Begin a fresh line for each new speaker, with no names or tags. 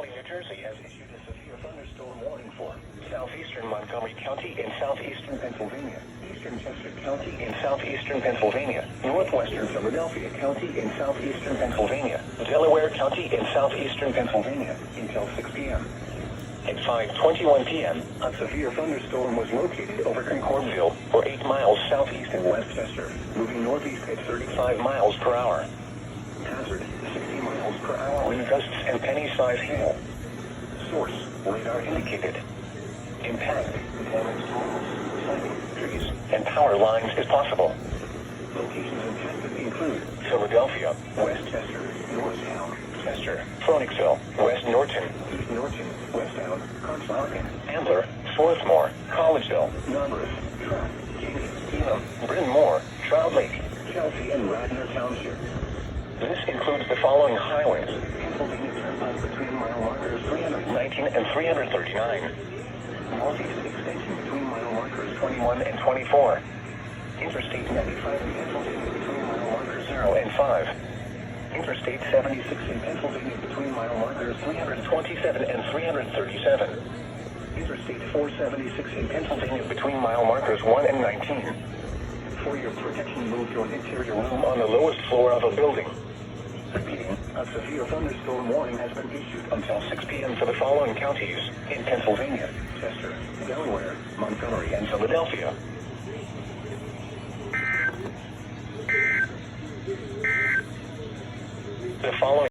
Valley, New Jersey has issued a severe thunderstorm warning for southeastern Montgomery County in southeastern Pennsylvania, eastern Chester County in southeastern Pennsylvania, northwestern Philadelphia County in southeastern Pennsylvania, Delaware County in southeastern Pennsylvania until 6 p.m. At 5:21 p.m., a severe thunderstorm was located over Concordville, or 8 miles southeast in Westchester, moving northeast at 35 miles per hour. Hazard, 60 miles per hour wind gusts and penny-size hail. Source, radar indicated. Impact, damage to homes, siding, trees, and power lines is possible. Locations impacted include Philadelphia, Westchester, Norristown, Chester, Phoenixville, West Norton, East Norton, Westtown, Conshohocken, Ambler, Swarthmore, Collegeville, Narberth, Trapp, Caney, Elam, Bryn Mawr, Trout Lake, Chelsea, and Radnor Township. This includes the following highways: Pennsylvania Turnpike between mile markers 319 and 339. Northeast extension between mile markers 21 and 24. Interstate 95 in Pennsylvania between mile markers 0 and 5. Interstate 76 in Pennsylvania between mile markers 327 and 337. Interstate 476 in Pennsylvania between mile markers 1 and 19. For your protection, move to an interior room on the lowest floor of a building. Repeating, a severe thunderstorm warning has been issued until 6 p.m. for the following counties in Pennsylvania: Chester, Delaware, Montgomery, and Philadelphia. The following